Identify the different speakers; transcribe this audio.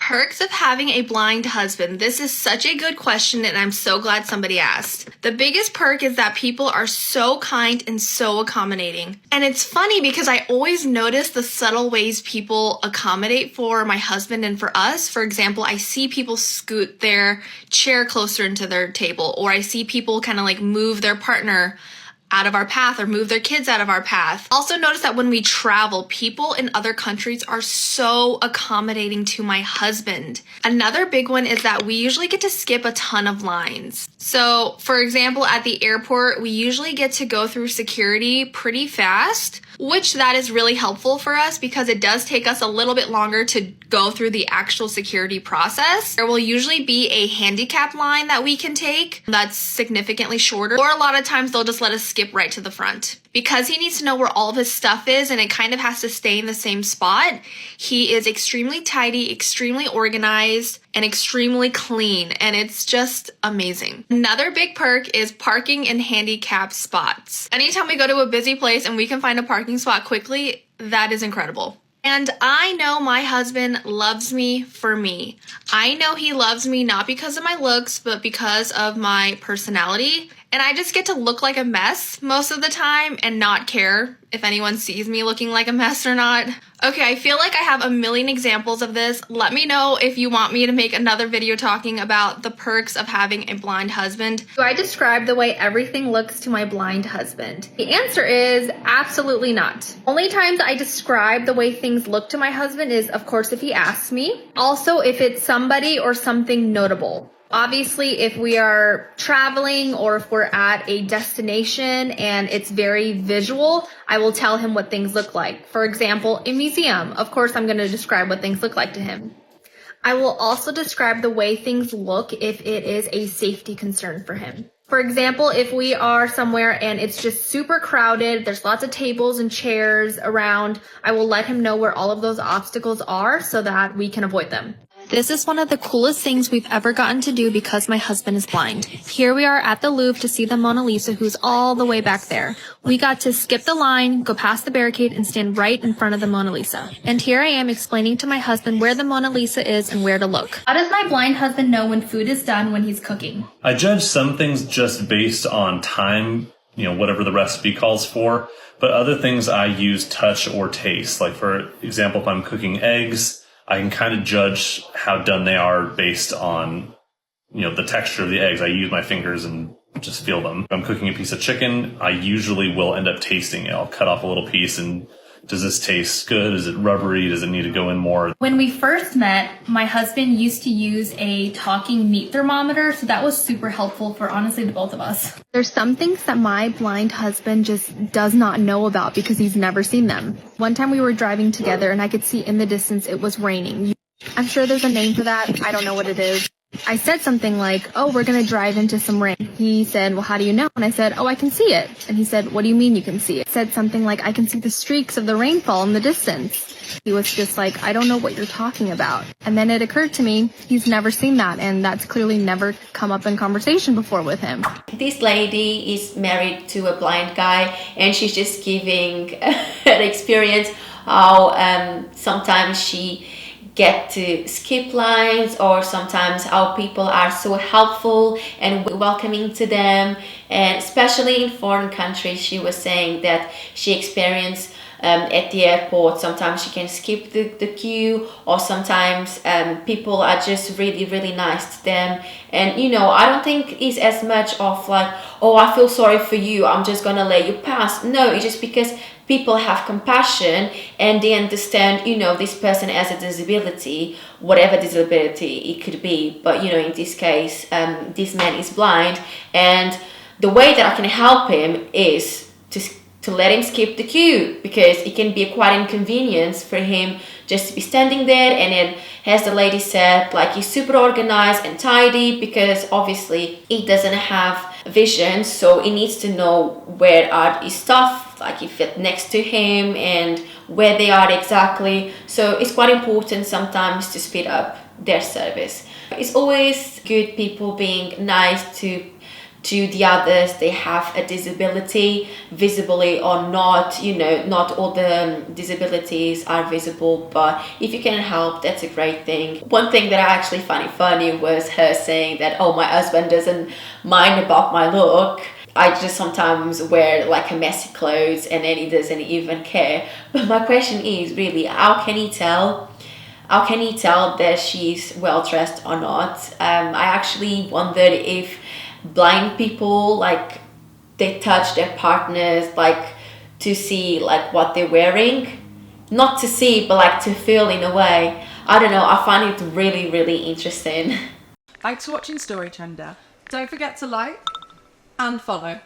Speaker 1: Perks of having a blind husband. This is such a good question, and I'm so glad somebody asked. The biggest perk is that people are so kind and so accommodating. And it's funny because I always notice the subtle ways people accommodate for my husband and for us. For example, I see people scoot their chair closer into their table, or I see people kind of like move their partner out of our path or move their kids out of our path. Also notice that when we travel, people in other countries are so accommodating to my husband. Another big one is that we usually get to skip a ton of lines. So for example, at the airport, we usually get to go through security pretty fast, which that is really helpful for us because it does take us a little bit longer to go through the actual security process. There will usually be a handicap line that we can take that's significantly shorter, or a lot of times they'll just let us skip right to the front. Because he needs to know where all of his stuff is and it kind of has to stay in the same spot, he is extremely tidy, extremely organized, and extremely clean, and it's just amazing. Another big perk is parking in handicapped spots. Anytime we go to a busy place and we can find a parking spot quickly, that is incredible. And I know my husband loves me for me. I know he loves me not because of my looks, but because of my personality. And I just get to look like a mess most of the time and not care if anyone sees me looking like a mess or not. Okay, I feel like I have a million examples of this. Let me know if you want me to make another video talking about the perks of having a blind husband. Do I describe the way everything looks to my blind husband? The answer is absolutely not. Only times I describe the way things look to my husband is, of course, if he asks me. Also, if it's somebody or something notable. Obviously, if we are traveling or if we're at a destination and it's very visual, I will tell him what things look like. For example, a museum, of course, I'm going to describe what things look like to him. I will also describe the way things look if it is a safety concern for him. For example, if we are somewhere and it's just super crowded, there's lots of tables and chairs around, I will let him know where all of those obstacles are so that we can avoid them. This is one of the coolest things we've ever gotten to do because my husband is blind. Here we are at the Louvre to see the Mona Lisa, who's all the way back there. We got to skip the line, go past the barricade, and stand right in front of the Mona Lisa. And here I am explaining to my husband where the Mona Lisa is and where to look. How does my blind husband know when food is done when he's cooking?
Speaker 2: I judge some things just based on time, whatever the recipe calls for. But other things I use touch or taste. Like for example, if I'm cooking eggs, I can kind of judge how done they are based on, the texture of the eggs. I use my fingers and just feel them. If I'm cooking a piece of chicken, I usually will end up tasting it. I'll cut off a little piece and does this taste good? Is it rubbery? Does it need to go in more?
Speaker 1: When we first met, my husband used to use a talking meat thermometer, so that was super helpful for honestly the both of us. There's some things that my blind husband just does not know about because he's never seen them. One time we were driving together and I could see in the distance it was raining. I'm sure there's a name for that. I don't know what it is. I said something like, oh, we're going to drive into some rain. He said, well, how do you know? And I said, oh, I can see it. And he said, what do you mean you can see it? I said something like, I can see the streaks of the rainfall in the distance. He was just like, I don't know what you're talking about. And then it occurred to me, he's never seen that. And that's clearly never come up in conversation before with him.
Speaker 3: This lady is married to a blind guy and she's just giving her experience how sometimes she get to skip lines, or sometimes how people are so helpful and welcoming to them, and especially in foreign countries. She was saying that she experienced at the airport, sometimes she can skip the queue, or sometimes people are just really nice to them. And I don't think it's as much of like, oh, I feel sorry for you, I'm just gonna let you pass. No, it's just because people have compassion and they understand, this person has a disability, whatever disability it could be. But, in this case, this man is blind. And the way that I can help him is to let him skip the queue, because it can be quite inconvenience for him just to be standing there. And then, as the lady said, like, he's super organized and tidy because obviously he doesn't have vision, so he needs to know where are his stuff, like if it's next to him and where they are exactly. So it's quite important sometimes to speed up their service. It's always good people being nice to to the others, they have a disability, visibly or not. You know, not all the disabilities are visible, but if you can help, that's a great thing. One thing that I actually find funny was her saying that, oh, my husband doesn't mind about my look. I just sometimes wear like a messy clothes and then he doesn't even care. But my question is really, how can he tell? How can he tell that she's well dressed or not? I actually wondered if blind people, like, they touch their partners, like, to see like what they're wearing, not to see, but like to feel in a way. I don't know, I find it really, really interesting.
Speaker 4: Thanks for watching StoryTrender. Don't forget to like and follow.